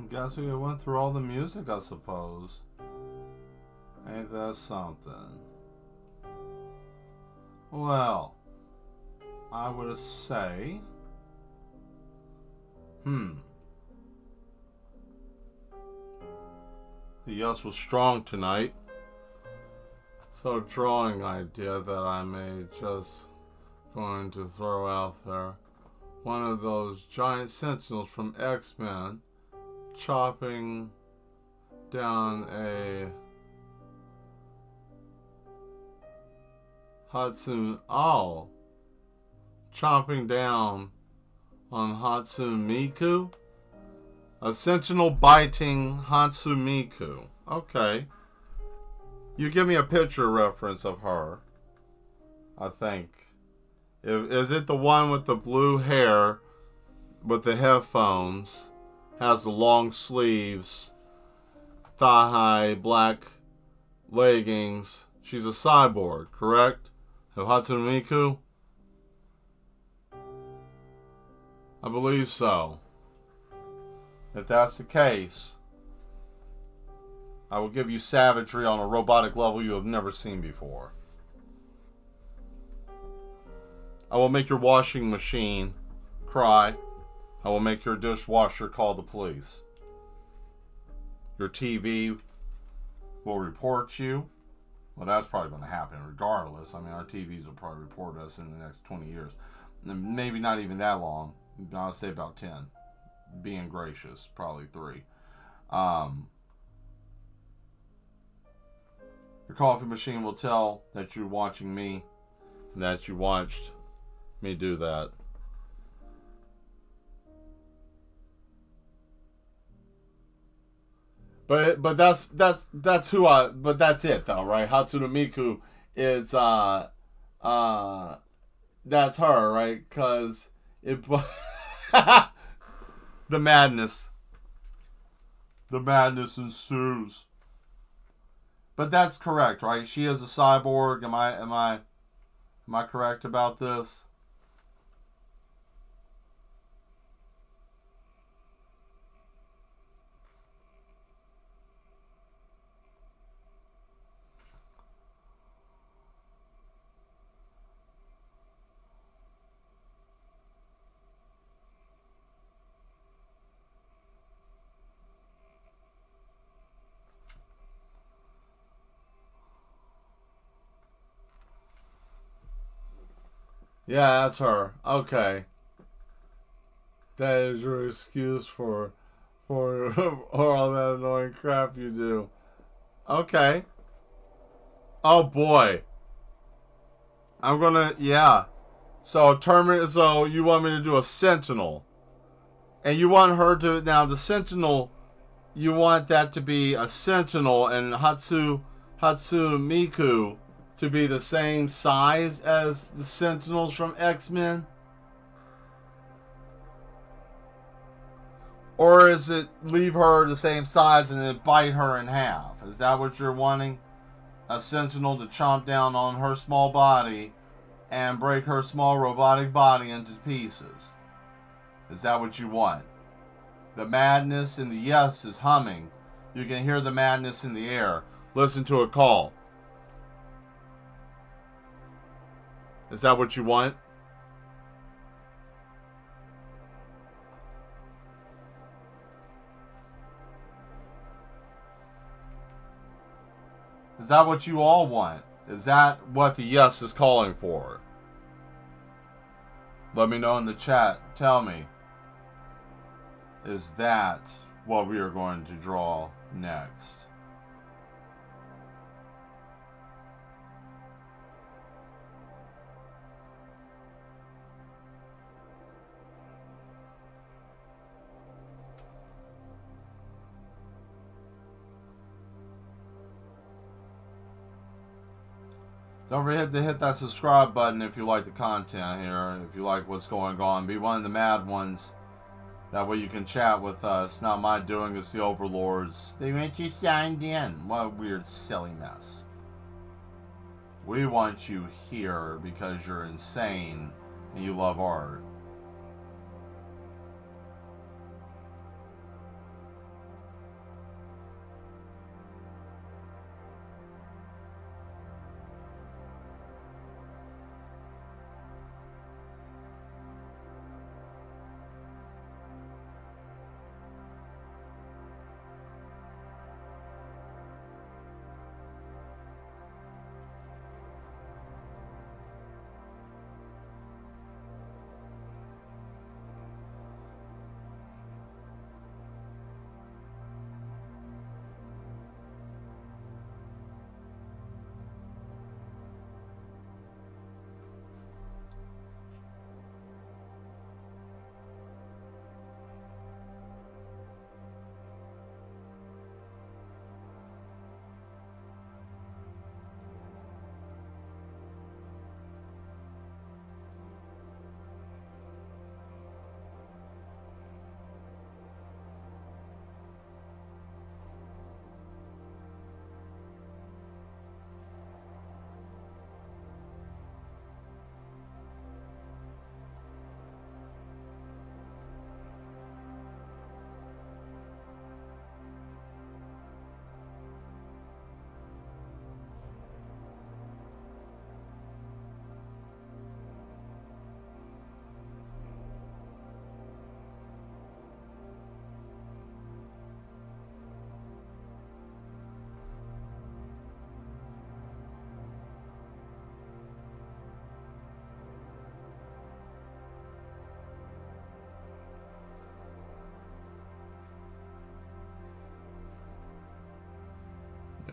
Guess we went through all the music, I suppose. Ain't that something? Well, I would say, the yes was strong tonight. So drawing idea that I may just going to throw out there. One of those giant sentinels from X-Men chopping down a chomping down on Hatsune Miku. A sentinel biting Hatsune Miku. Okay. You give me a picture reference of her, I think Is it the one with the blue hair, with the headphones, has the long sleeves, thigh-high black leggings? She's a cyborg, correct? Of Hatsune Miku? I believe so. If that's the case, I will give you savagery on a robotic level you have never seen before. I will make your washing machine cry. I will make your dishwasher call the police. Your TV will report you. Well, that's probably going to happen regardless. I mean, our TVs will probably report us in the next 20 years. Maybe not even that long. I'll say about 10. Being gracious, probably 3. Your coffee machine will tell that you're watching me, and that you watched me do that. But that's who I. But that's it though, right? Hatsune Miku is that's her, right? Cause it the madness ensues. But that's correct, right? She is a cyborg. Am I correct about this? Yeah, that's her. Okay. That is your excuse for all that annoying crap you do. Okay. Oh boy. I'm gonna yeah. So you want me to do a sentinel. And you want her to now the sentinel you want that to be a sentinel and Hatsune Miku to be the same size as the Sentinels from X-Men? Or is it leave her the same size and then bite her in half? Is that what you're wanting? A Sentinel to chomp down on her small body and break her small robotic body into pieces? Is that what you want? The madness in the yes is humming. You can hear the madness in the air. Listen to it call. Is that what you want? Is that what you all want? Is that what the yes is calling for? Let me know in the chat. Tell me. Is that what we are going to draw next? Don't forget to hit that subscribe button if you like the content here, if you like what's going on. Be one of the mad ones. That way you can chat with us. Not my doing, it's the overlords. They want you signed in. What a weird, silly mess. We want you here because you're insane and you love art.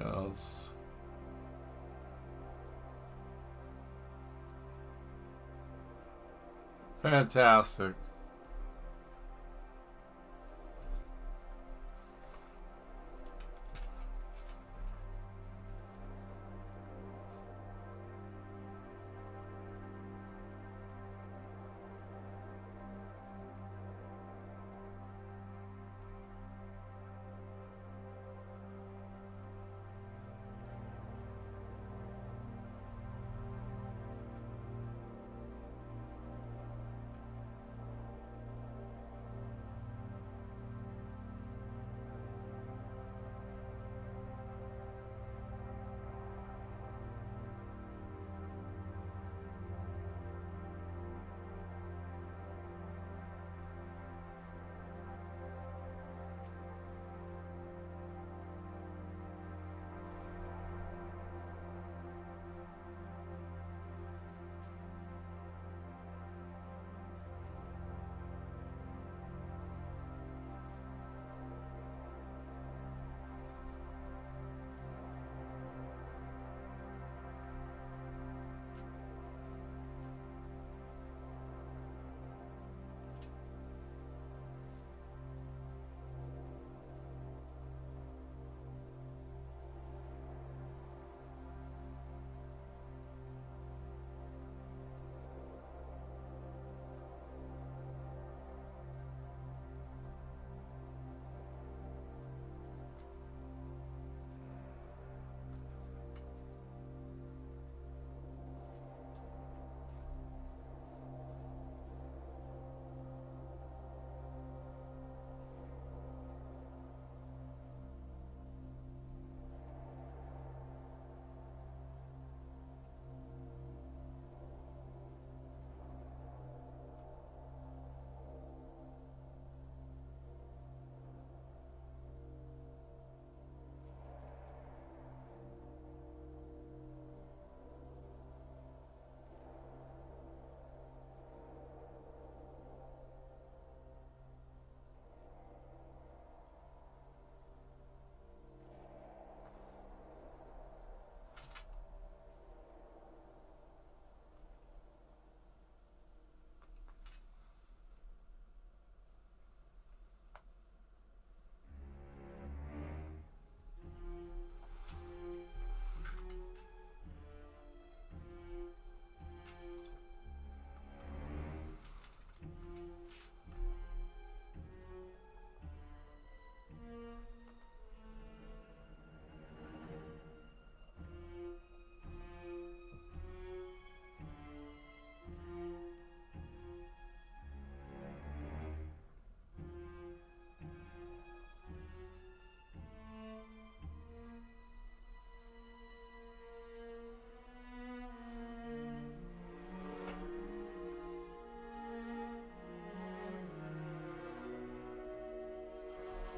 Yes. Fantastic.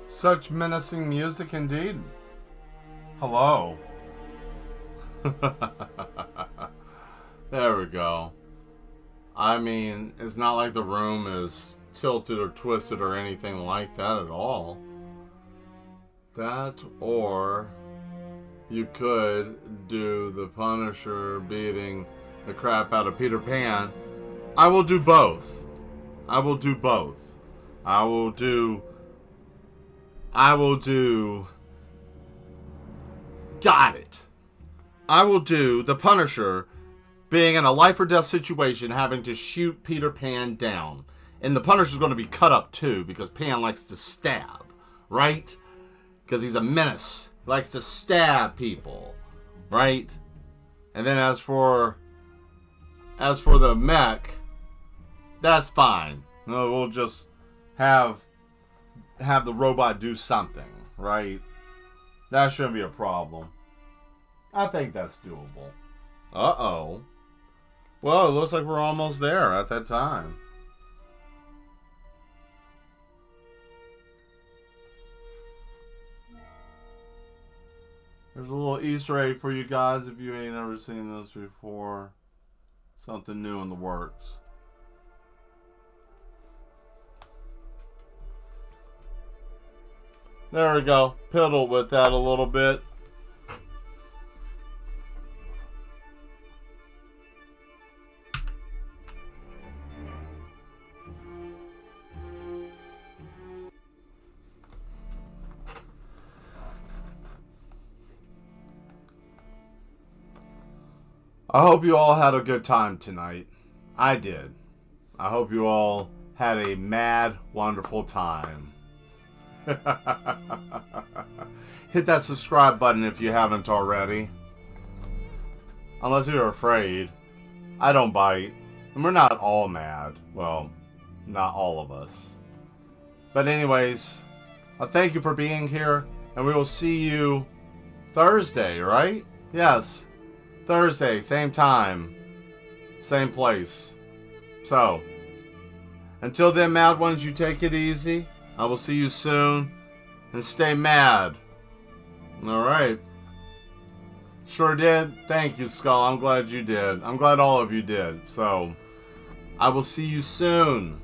Such menacing music indeed. Hello. There we go. I mean, it's not like the room is tilted or twisted or anything like that at all. That, or you could do the Punisher beating the crap out of Peter Pan. I will do both. I will do both. I will do... Got it. I will do the Punisher being in a life or death situation, having to shoot Peter Pan down. And the Punisher's going to be cut up too, because Pan likes to stab, right? Because he's a menace. He likes to stab people, right? And then as for the mech, that's fine. No, we'll just have the robot do something, right? That shouldn't be a problem. I think that's doable. Uh-oh. Well, it looks like we're almost there at that time. There's a little Easter egg for you guys if you ain't ever seen this before. Something new in the works. There we go. Piddle with that a little bit. I hope you all had a good time tonight. I did. I hope you all had a mad, wonderful time. Hit that subscribe button if you haven't already. Unless you're afraid. I don't bite. And we're not all mad. Well, not all of us. But anyways, I thank you for being here. And we will see you Thursday, right? Yes. Thursday, same time. Same place. So, until then, mad ones, you take it easy. I will see you soon. And stay mad. Alright. Sure did. Thank you, Skull. I'm glad you did. I'm glad all of you did. So, I will see you soon.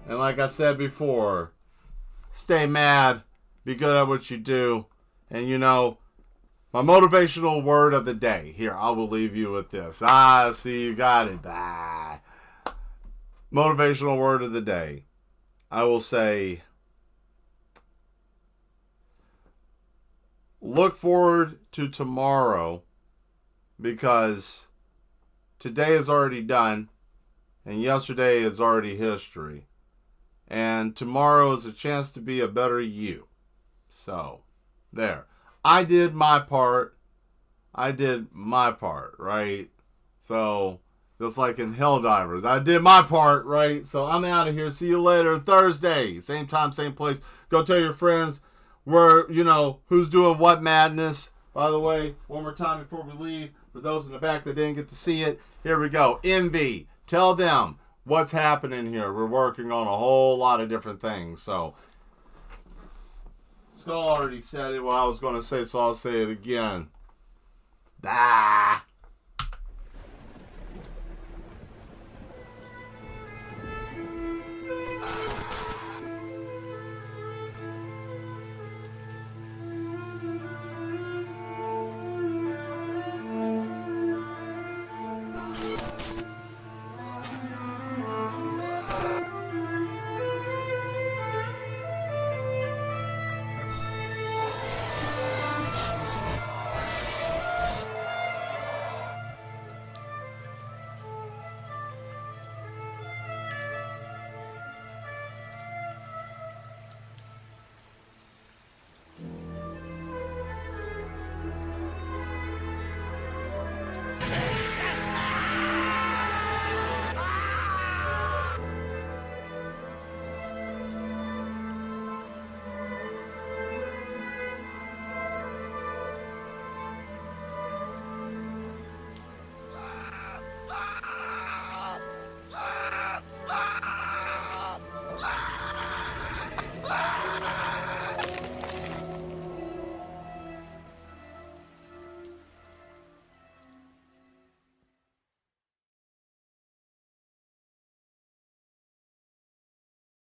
And like I said before, stay mad. Be good at what you do. And you know, my motivational word of the day. Here, I will leave you with this. See, you got it. Motivational word of the day. I will say, look forward to tomorrow, because today is already done and yesterday is already history. And tomorrow is a chance to be a better you. So, there. I did my part. Right? So, just like in Helldivers, I did my part, right? So, I'm out of here. See you later. Thursday. Same time, same place. Go tell your friends where, who's doing what madness. By the way, one more time before we leave, for those in the back that didn't get to see it, here we go. Envy. Tell them what's happening here. We're working on a whole lot of different things. So, Skull already said it, what I was going to say, so I'll say it again.